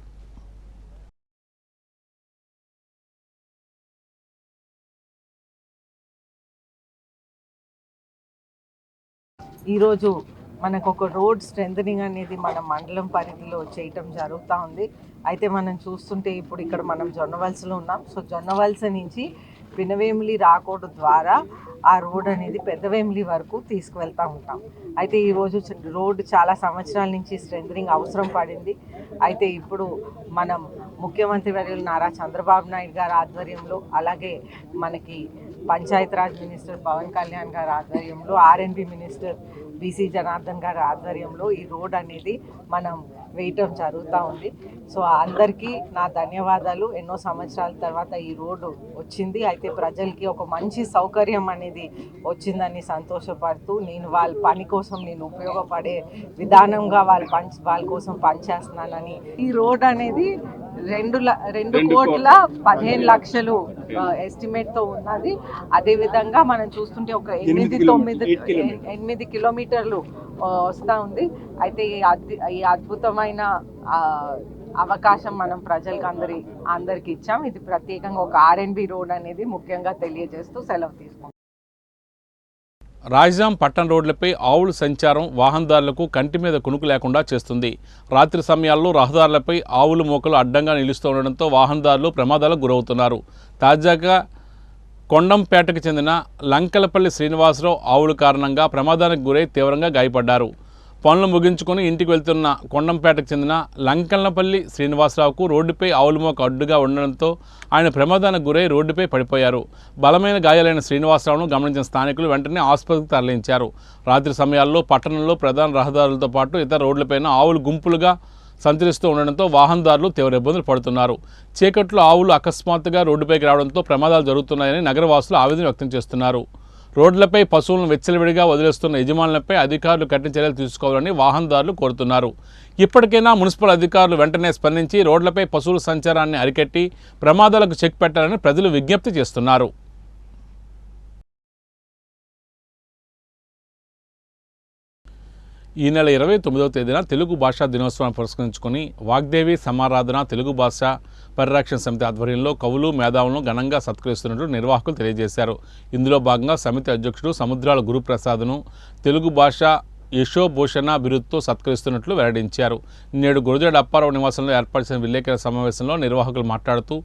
ఈరోజు మనకు ఒక రోడ్ స్ట్రెంథనింగ్ అనేది మన మండలం పరిధిలో చేయటం జరుగుతూ ఉంది. అయితే మనం చూస్తుంటే ఇప్పుడు ఇక్కడ మనం జొన్నవలసలో ఉన్నాం. సో జొన్నవలస నుంచి పినవేమిలి రాకోడు ద్వారా ఆ రోడ్ అనేది పెద్దవేమిలి వరకు తీసుకువెళ్తూ ఉంటాం. అయితే ఈరోజు రోడ్డు చాలా సంవత్సరాల నుంచి స్ట్రెంథనింగ్ అవసరం పడింది. అయితే ఇప్పుడు మనం ముఖ్యమంత్రి వర్యులు నారా చంద్రబాబు నాయుడు గారి ఆధ్వర్యంలో, అలాగే మనకి పంచాయతీరాజ్ మినిస్టర్ పవన్ కళ్యాణ్ గారి ఆధ్వర్యంలో, ఆర్ఎండ్బి మినిస్టర్ బీసీ జనార్దన్ గారి ఆధ్వర్యంలో ఈ రోడ్ అనేది మనం వేయటం జరుగుతూ ఉంది. సో అందరికీ నా ధన్యవాదాలు. ఎన్నో సంవత్సరాల తర్వాత ఈ రోడ్డు వచ్చింది. అయితే ప్రజలకి ఒక మంచి సౌకర్యం అనేది వచ్చిందని సంతోషపడుతూ నేను వాళ్ళ పని కోసం నేను ఉపయోగపడే విధానంగా వాళ్ళ కోసం పనిచేస్తున్నానని. ఈ రోడ్ అనేది 2,15,00,000 ఎస్టిమేట్తో ఉన్నది. అదేవిధంగా మనం చూస్తుంటే ఒక 8 కిలోమీటర్లు వస్తూ ఉంది. అయితే ఈ అద్భుతమైన అవకాశం మనం ప్రజలకు అందరికి ఇచ్చాం. ఇది ప్రత్యేకంగా ఒక ఆర్ఎండ్బి రోడ్ అనేది ముఖ్యంగా తెలియజేస్తూ సెలవు తీసుకుంటాం. రాజాం పట్టణ రోడ్లపై ఆవుల సంచారం వాహనదారులకు కంటి మీద కునుకు లేకుండా చేస్తుంది. రాత్రి సమయాల్లో రహదారులపై ఆవుల మోకలు అడ్డంగా నిలుస్తూ ఉండడంతో వాహనదారులు ప్రమాదాలకు గురవుతున్నారు. తాజాగా కొండంపేటకు చెందిన లంకలపల్లి శ్రీనివాసరావు ఆవుల కారణంగా ప్రమాదానికి గురై తీవ్రంగా గాయపడ్డారు. పనులు ముగించుకొని ఇంటికి వెళ్తున్న కొండంపేటకు చెందిన లంకలపల్లి శ్రీనివాసరావుకు రోడ్డుపై ఆవుల మోక అడ్డుగా ఉండడంతో ఆయన ప్రమాదానికి గురై రోడ్డుపై పడిపోయారు. బలమైన గాయాలైన శ్రీనివాసరావును గమనించిన స్థానికులు వెంటనే ఆసుపత్రికి తరలించారు. రాత్రి సమయాల్లో పట్టణంలో ప్రధాన రహదారులతో పాటు ఇతర రోడ్లపైన ఆవులు గుంపులుగా సంచరిస్తూ ఉండడంతో వాహనదారులు తీవ్ర ఇబ్బందులు పడుతున్నారు. చీకట్లో ఆవులు అకస్మాత్తుగా రోడ్డుపైకి రావడంతో ప్రమాదాలు జరుగుతున్నాయని నగరవాసులు ఆవేదన వ్యక్తం చేస్తున్నారు. రోడ్లపై పశువులను వెచ్చలవిడిగా వదిలేస్తున్న యజమానులపై అధికారులు కఠిన చర్యలు తీసుకోవాలని వాహనదారులు కోరుతున్నారు. ఇప్పటికైనా మున్సిపల్ అధికారులు వెంటనే స్పందించి రోడ్లపై పశువుల సంచారాన్ని అరికట్టి ప్రమాదాలకు చెక్ పెట్టాలని ప్రజలు విజ్ఞప్తి చేస్తున్నారు. ఈ నెల 29వ తేదీన తెలుగు భాషా దినోత్సవాన్ని పురస్కరించుకొని వాగ్దేవి సమారాధన తెలుగు భాష పరిరక్షణ సమితి ఆధ్వర్యంలో కవులు మేధావులను ఘనంగా సత్కరిస్తున్నట్లు నిర్వాహకులు తెలియజేశారు. ఇందులో భాగంగా సమితి అధ్యక్షుడు సముద్రాల గురుప్రసాద్ను తెలుగు భాష యశోభూషణ బిరుదుతో సత్కరిస్తున్నట్లు వెల్లడించారు. నేడు గురజాడ అప్పారావు నివాసంలో ఏర్పాటు చేసిన విలేకరుల సమావేశంలో నిర్వాహకులు మాట్లాడుతూ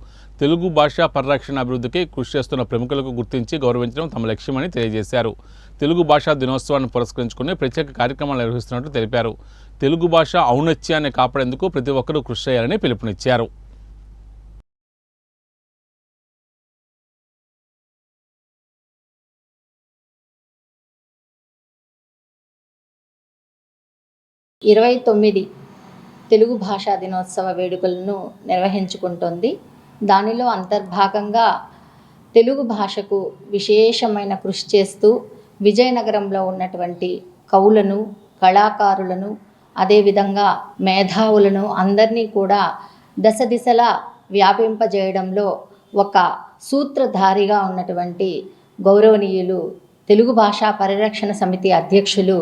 తెలుగు భాషా పరిరక్షణ అభివృద్ధికి కృషి చేస్తున్న ప్రముఖులకు గుర్తించి గౌరవించడం తమ లక్ష్యమని తెలియజేశారు. తెలుగు భాషా దినోత్సవాన్ని పురస్కరించుకుని ప్రత్యేక కార్యక్రమాలు నిర్వహిస్తున్నట్లు తెలిపారు. తెలుగు భాష ఔన్నత్యాన్ని కాపాడేందుకు ప్రతి ఒక్కరూ కృషి చేయాలని పిలుపునిచ్చారు. ఇరవై 29 తెలుగు భాషా దినోత్సవ వేడుకలను నిర్వహించుకుంటోంది. దానిలో అంతర్భాగంగా తెలుగు భాషకు విశేషమైన కృషి చేస్తూ విజయనగరంలో ఉన్నటువంటి కవులను, కళాకారులను, అదేవిధంగా మేధావులను అందరినీ కూడా దశ దిశలా వ్యాపింపజేయడంలో ఒక సూత్రధారిగా ఉన్నటువంటి గౌరవనీయులు తెలుగు భాషా పరిరక్షణ సమితి అధ్యక్షులు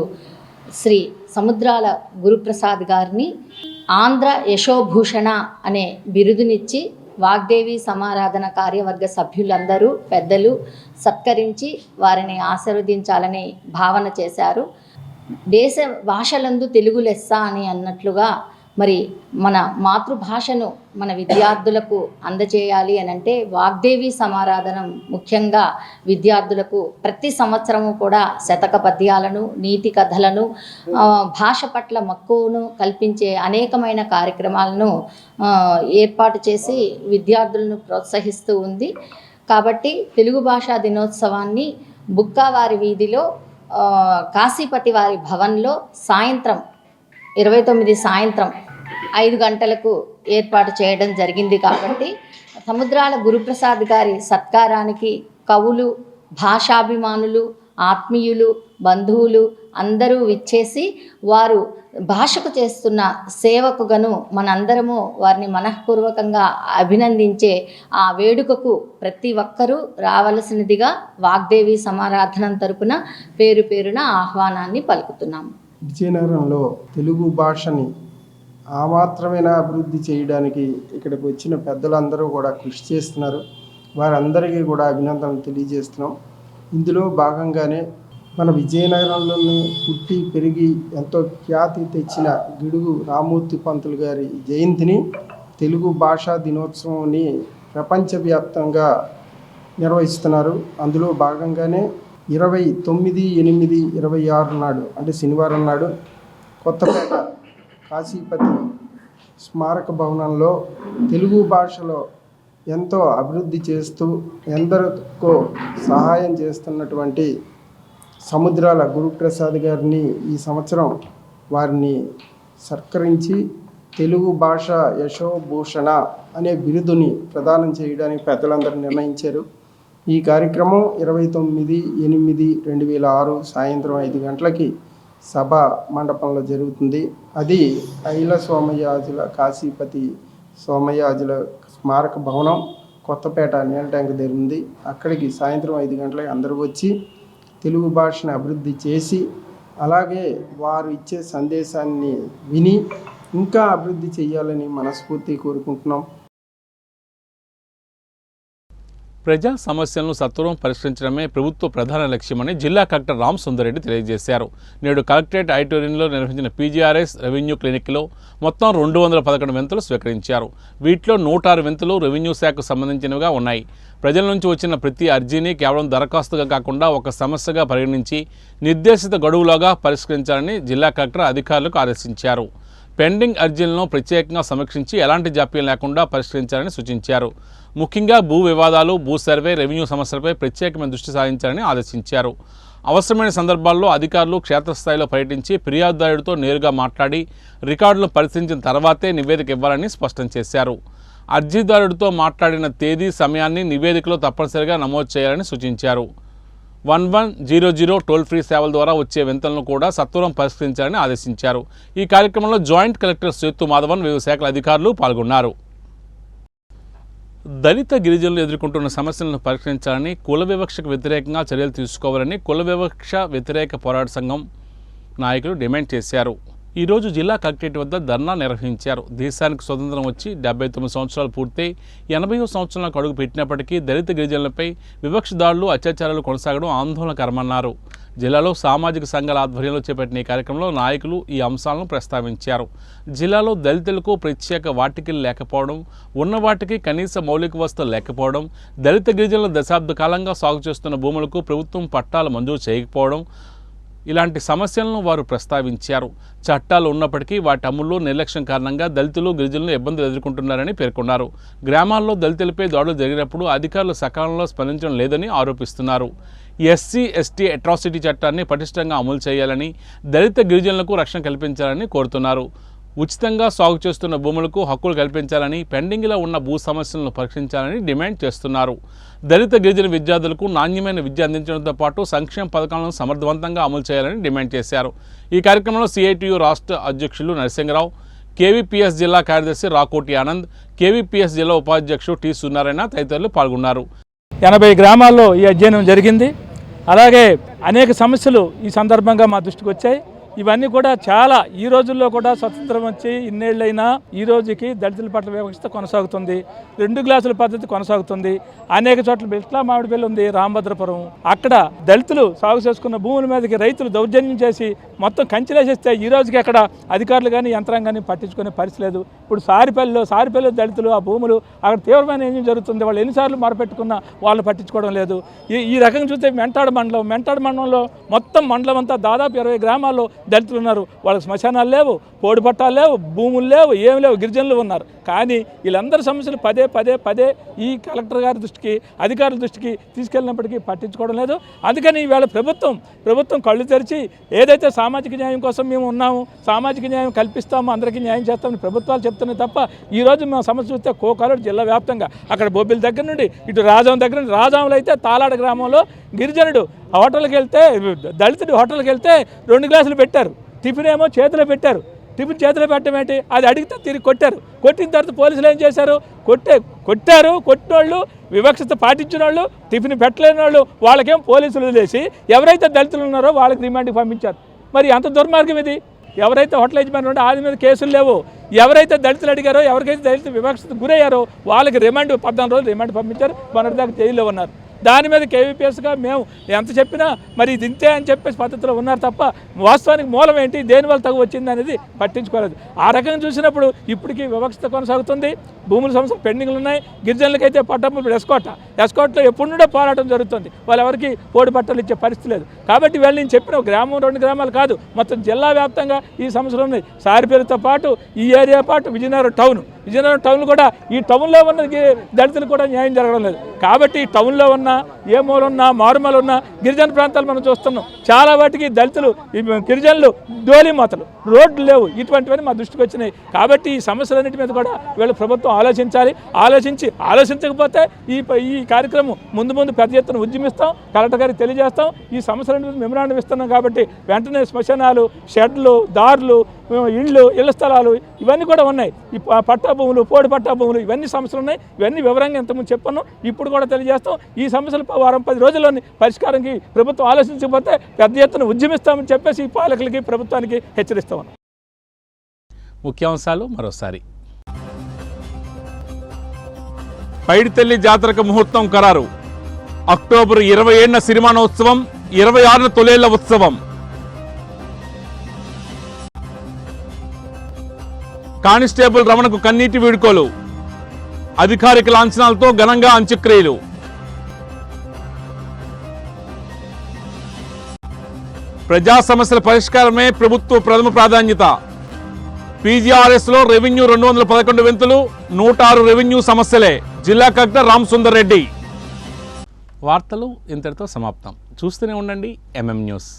శ్రీ సముద్రాల గురుప్రసాద్ గారిని ఆంధ్ర యశోభూషణ అనే బిరుదునిచ్చి వాగ్దేవి సమారాధన కార్యవర్గ సభ్యులందరూ పెద్దలు సత్కరించి వారిని ఆశీర్వదించాలని భావన చేశారు. దేశ భాషలందు తెలుగు లెస్స అని అన్నట్లుగా మరి మన మాతృభాషను మన విద్యార్థులకు అందజేయాలి అని అంటే వాగ్దేవి సమారాధనం ముఖ్యంగా విద్యార్థులకు ప్రతి సంవత్సరము కూడా శతక పద్యాలను, నీతి కథలను, భాష పట్ల మక్కువను కల్పించే అనేకమైన కార్యక్రమాలను ఏర్పాటు చేసి విద్యార్థులను ప్రోత్సహిస్తూ ఉంది. కాబట్టి తెలుగు భాషా దినోత్సవాన్ని బుక్కావారి వీధిలో కాశీపతి వారి భవన్లో సాయంత్రం 29 సాయంత్రం 5 గంటలకు ఏర్పాటు చేయడం జరిగింది. కాబట్టి సముద్రాల గురుప్రసాద్ గారి సత్కారానికి కవులు, భాషాభిమానులు, ఆత్మీయులు, బంధువులు అందరూ విచ్చేసి వారు భాషకు చేస్తున్న సేవకుగాను మనందరము వారిని మనఃపూర్వకంగా అభినందించే ఆ వేడుకకు ప్రతి ఒక్కరూ రావలసినదిగా వాగ్దేవి సమారాధన తరపున పేరు పేరున ఆహ్వానాన్ని పలుకుతున్నాము. విజయనగరంలో తెలుగు భాషని ఆ మాత్రమైన అభివృద్ధి చేయడానికి ఇక్కడికి వచ్చిన పెద్దలందరూ కూడా కృషి చేస్తున్నారు. వారందరికీ కూడా అభినందనలు తెలియజేస్తున్నాం. ఇందులో భాగంగానే మన విజయనగరంలోనే పుట్టి పెరిగి ఎంతో ఖ్యాతి తెచ్చిన గిడుగు రామూర్తి పంతులు గారి జయంతిని తెలుగు భాషా దినోత్సవాన్ని ప్రపంచవ్యాప్తంగా నిర్వహిస్తున్నారు. అందులో భాగంగానే 29/8/26 నాడు అంటే శనివారం నాడు కొత్తపేట కాశీపతి స్మారక భవనంలో తెలుగు భాషలో ఎంతో అభివృద్ధి చేస్తూ ఎందరికో సహాయం చేస్తున్నటువంటి సముద్రాల గురుప్రసాద్ గారిని ఈ సంవత్సరం వారిని సత్కరించి తెలుగు భాష యశోభూషణ అనే బిరుదుని ప్రదానం చేయడానికి పెద్దలందరూ నిర్ణయించారు. ఈ కార్యక్రమం 29/8/2006 సాయంత్రం 5 గంటలకి సభ మండపంలో జరుగుతుంది. అది ఐల సోమయాజుల కాశీపతి సోమయాజుల స్మారక భవనం కొత్తపేట నీళ్ళ ట్యాంక్ దగ్గర ఉంది. అక్కడికి సాయంత్రం 5 గంటలకి అందరూ వచ్చి తెలుగు భాషను అభివృద్ధి చేసి అలాగే వారు ఇచ్చే సందేశాన్ని విని ఇంకా అభివృద్ధి చేయాలని మనస్ఫూర్తి కోరుకుంటున్నాం. ప్రజా సమస్యలను సత్వరం పరిష్కరించడమే ప్రభుత్వ ప్రధాన లక్ష్యమని జిల్లా కలెక్టర్ రామ్ సుందర్రెడ్డి తెలియజేశారు. నేడు కలెక్టరేట్ ఆడిటోరియంలో నిర్వహించిన పీజీఆర్ఎస్ రెవెన్యూ క్లినిక్లో మొత్తం 211 వింతలు స్వీకరించారు. వీటిలో 106 వింతలు రెవెన్యూ శాఖకు సంబంధించినవిగా ఉన్నాయి. ప్రజల నుంచి వచ్చిన ప్రతి అర్జీని కేవలం దరఖాస్తుగా కాకుండా ఒక సమస్యగా పరిగణించి నిర్దేశిత గడువులోగా పరిష్కరించాలని జిల్లా కలెక్టర్ అధికారులకు ఆదేశించారు. పెండింగ్ అర్జీలను ప్రత్యేకంగా సమీక్షించి ఎలాంటి జాప్యం లేకుండా పరిష్కరించాలని సూచించారు. ముఖ్యంగా భూ వివాదాలు, భూ సర్వే, రెవెన్యూ సమస్యలపై ప్రత్యేకమైన దృష్టి సారించాలని ఆదేశించారు. అవసరమైన సందర్భాల్లో అధికారులు క్షేత్రస్థాయిలో పర్యటించి ఫిర్యాదుదారుడితో నేరుగా మాట్లాడి రికార్డులను పరిశీలించిన తర్వాతే నివేదిక ఇవ్వాలని స్పష్టం చేశారు. అర్జీదారుడితో మాట్లాడిన తేదీ, సమయాన్ని నివేదికలో తప్పనిసరిగా నమోదు చేయాలని సూచించారు. 1100 టోల్ ఫ్రీ సేవల ద్వారా వచ్చే వింతలను కూడా సత్వరం పరిష్కరించాలని ఆదేశించారు. ఈ కార్యక్రమంలో జాయింట్ కలెక్టర్ సేతు మాధవన్, వివిధ శాఖల అధికారులు పాల్గొన్నారు. దళిత గిరిజనులు ఎదుర్కొంటున్న సమస్యలను పరిష్కరించాలని, కుల వివక్షకు వ్యతిరేకంగా చర్యలు తీసుకోవాలని కుల వివక్ష వ్యతిరేక పోరాట సంఘం నాయకులు డిమాండ్ చేశారు. ఈరోజు జిల్లా కలెక్టరేట్ వద్ద ధర్నా నిర్వహించారు. దేశానికి స్వతంత్రం వచ్చి 79 సంవత్సరాలు పూర్తయి 80వ సంవత్సరంలో అడుగు పెట్టినప్పటికీ దళిత గిరిజనులపై వివక్షదాడులు, అత్యాచారాలు కొనసాగడం ఆందోళనకరమన్నారు. జిల్లాలో సామాజిక సంఘాల ఆధ్వర్యంలో చేపట్టిన ఈ కార్యక్రమంలో నాయకులు ఈ అంశాలను ప్రస్తావించారు. జిల్లాలో దళితులకు ప్రత్యేక వాటికలు లేకపోవడం, ఉన్న వాటికి కనీస మౌలిక వసతులు లేకపోవడం, దళిత గిరిజనుల దశాబ్ద కాలంగా సాగు చేస్తున్న భూములకు ప్రభుత్వం పట్టాలు మంజూరు చేయకపోవడం, ఇలాంటి సమస్యలను వారు ప్రస్తావించారు. చట్టాలు ఉన్నప్పటికీ వాటి అమల్లో నిర్లక్ష్యం కారణంగా దళితులు, గిరిజనులు ఇబ్బందులు ఎదుర్కొంటున్నారని పేర్కొన్నారు. గ్రామాల్లో దళితులపై దాడులు జరిగినప్పుడు అధికారులు సకాలంలో స్పందించడం లేదని ఆరోపిస్తున్నారు. ఎస్సీ, ఎస్టీ అట్రాసిటీ చట్టాన్ని పటిష్టంగా అమలు చేయాలని, దళిత గిరిజనులకు రక్షణ కల్పించాలని కోరుతున్నారు. ఉచితంగా సాగు చేస్తున్న భూములకు హక్కులు కల్పించాలని, పెండింగ్లో ఉన్న భూ సమస్యలను పరీక్షించాలని డిమాండ్ చేస్తున్నారు. దళిత గిరిజన విద్యార్థులకు నాణ్యమైన విద్య అందించడంతో పాటు సంక్షేమ పథకాలను సమర్థవంతంగా అమలు చేయాలని డిమాండ్ చేశారు. ఈ కార్యక్రమంలో సిఐటియు రాష్ట్ర అధ్యక్షులు నరసింగరావు, కేవీపీఎస్ జిల్లా కార్యదర్శి రాకోటి ఆనంద్, కేవీపీఎస్ జిల్లా ఉపాధ్యక్షుడు టి సునారాయణ తదితరులు పాల్గొన్నారు. 80 గ్రామాల్లో ఈ అధ్యయనం జరిగింది. అలాగే అనేక సమస్యలు ఈ సందర్భంగా మా దృష్టికి వచ్చాయి. ఇవన్నీ కూడా చాలా ఈ రోజుల్లో కూడా స్వతంత్రం వచ్చి ఇన్నేళ్ళైనా ఈ రోజుకి దళితుల పట్ల వివక్షత కొనసాగుతుంది. 2 గ్లాసుల పద్ధతి కొనసాగుతుంది. అనేక చోట్ల బిట్లా మామిడిపల్లి ఉంది, రామభద్రపురం, అక్కడ దళితులు సాగు చేసుకున్న భూముల మీదకి రైతులు దౌర్జన్యం చేసి మొత్తం కంచెలేసేస్తే ఈ రోజుకి అక్కడ అధికారులు కానీ యంత్రాంగాన్ని పట్టించుకునే పరిస్థితి లేదు. ఇప్పుడు సారిపల్లిలో దళితులు ఆ భూములు అక్కడ తీవ్రమైన ఏం జరుగుతుంది. వాళ్ళు ఎన్నిసార్లు మొరపెట్టుకున్నా వాళ్ళు పట్టించుకోవడం లేదు. ఈ రకంగా చూస్తే మెంటాడు మండలంలో మొత్తం మండలం అంతా దాదాపు 20 గ్రామాల్లో దళితులు ఉన్నారు. వాళ్ళకి శ్మశానాలు లేవు, పోడి పట్టాలు లేవు, భూములు లేవు, ఏమి లేవు, గిరిజనులు ఉన్నారు. కానీ వీళ్ళందరి సమస్యలు పదే ఈ కలెక్టర్ గారి దృష్టికి, అధికారుల దృష్టికి తీసుకెళ్ళినప్పటికీ పట్టించుకోవడం లేదు. అందుకని ఈవేళ ప్రభుత్వం కళ్ళు తెరిచి ఏదైతే సామాజిక న్యాయం కోసం మేము ఉన్నాము, సామాజిక న్యాయం కల్పిస్తాము, అందరికీ న్యాయం చేస్తామని ప్రభుత్వాలు చెప్తున్నాయి తప్ప ఈరోజు మా సమస్య చూస్తే కోకాలు జిల్లా వ్యాప్తంగా అక్కడ బొబ్బిల దగ్గర నుండి ఇటు రాజాం దగ్గర నుండి, రాజాంలో అయితే తాలాడ గ్రామంలో గిరిజనుడు హోటల్కి వెళ్తే, దళితుడు హోటల్కి వెళ్తే 2 గ్లాసులు పెట్టారు, టిఫిన్ ఏమో చేతిలో పెట్టారు. టిఫిన్ చేతిలో పెట్టడం ఏంటి, అది అడిగితే తిరిగి కొట్టారు. కొట్టిన తర్వాత పోలీసులు ఏం చేశారు, కొట్టిన వాళ్ళు, వివక్షత పాటించిన వాళ్ళు, టిఫిన్ పెట్టలేని వాళ్ళు, వాళ్ళకేం పోలీసులు వదిలేసి ఎవరైతే దళితులు ఉన్నారో వాళ్ళకి రిమాండ్కి పంపించారు. మరి అంత దుర్మార్గం ఇది. ఎవరైతే హోటల్ యజమాని ఉంటే ఆది మీద కేసులు లేవు, ఎవరైతే దళితులు అడిగారో, ఎవరికైతే దళిత వివక్షత గురయ్యారో వాళ్ళకి 14 రోజులు రిమాండ్ పంపించారు. మొన్నటిదాకా జైల్లో ఉన్నారు. దాని మీద కేవీపీఎస్గా మేము ఎంత చెప్పినా మరి ఇది ఇంతే అని చెప్పేసి పద్ధతిలో ఉన్నారు తప్ప వాస్తవానికి మూలం ఏంటి, దేనివల్ల తగు వచ్చింది అనేది పట్టించుకోలేదు. ఆ రకంగా చూసినప్పుడు ఇప్పటికీ వివక్షత కొనసాగుతుంది. భూముల సమస్యలు పెండింగ్లు ఉన్నాయి. గిరిజనులకైతే పట్టప్పుడు ఎస్కోట్లో ఎప్పుడు నుండో పోరాటం జరుగుతుంది. వాళ్ళు ఎవరికి పోడి పట్టాలు ఇచ్చే పరిస్థితి లేదు. కాబట్టి వీళ్ళు నేను చెప్పిన గ్రామం 2 గ్రామాలు కాదు, మొత్తం జిల్లా వ్యాప్తంగా ఈ సమస్యలు ఉన్నాయి. సారిపేరుతో పాటు ఈ ఏరియా పాటు విజయనగరం టౌన్ కూడా, ఈ టౌన్లో ఉన్న దళితులు కూడా న్యాయం జరగడం లేదు. కాబట్టి ఈ టౌన్లో ఉన్న ఏ మూలున్నా మారుమూల ఉన్న గిరిజన ప్రాంతాలు మనం చూస్తున్నాం. చాలా వాటికి దళితులు, గిరిజనులు డోలీమాతలు, రోడ్లు లేవు. ఇటువంటివన్నీ మా దృష్టికి వచ్చినాయి. కాబట్టి ఈ సమస్యలన్నిటి మీద కూడా వీళ్ళు ప్రభుత్వం ఆలోచించకపోతే ఈ కార్యక్రమం ముందు పెద్ద ఎత్తున ఉద్యమిస్తాం, కలెక్టర్ గారికి తెలియజేస్తాం. ఈ సమస్యల మీద మెమరాండం ఇస్తున్నాం. కాబట్టి వెంటనే శ్మశానాలు, షెడ్లు, దారులు, ఇళ్ల స్థలాలు ఇవన్నీ కూడా ఉన్నాయి. ఈ పట్టా భూములు, పోడి పట్టా భూములు, ఇవన్నీ సమస్యలు ఉన్నాయి. ఇవన్నీ వివరంగా ఇంతకుముందు చెప్పాను, ఇప్పుడు కూడా తెలియజేస్తాం. ఈ సమస్యలు వారం 10 రోజుల్లోని పరిష్కారానికి ప్రభుత్వం ఆలోచించకపోతే పెద్ద ఎత్తున ఉద్యమిస్తామని చెప్పేసి ఈ పాలకులకి, ప్రభుత్వానికి హెచ్చరిస్తాం. ముఖ్యాంశాలు మరోసారి. పైడితల్లి జాతరకు ముహూర్తం ఖరారు. అక్టోబర్ 27న సిరిమానోత్సవం, 26న తొలేళ్ల ఉత్సవం. కానిస్టేబుల్ రమణకు కన్నీటి వీడుకోలు, అధికారిక లాంఛనాలతో ఘనంగా అంత్యక్రియలు. ప్రజా సమస్యల పరిష్కారమే ప్రభుత్వ ప్రథమ ప్రాధాన్యత. పీజీఆర్ఎస్ లో రెవెన్యూ 211 వింతలు, 106 రెవెన్యూ సమస్యలే. జిల్లా కలెక్టర్ రామ్ సుందర్ రెడ్డి. వార్తలు ఇంతటితో సమాప్తం. చూస్తూనే ఉండండి MM న్యూస్.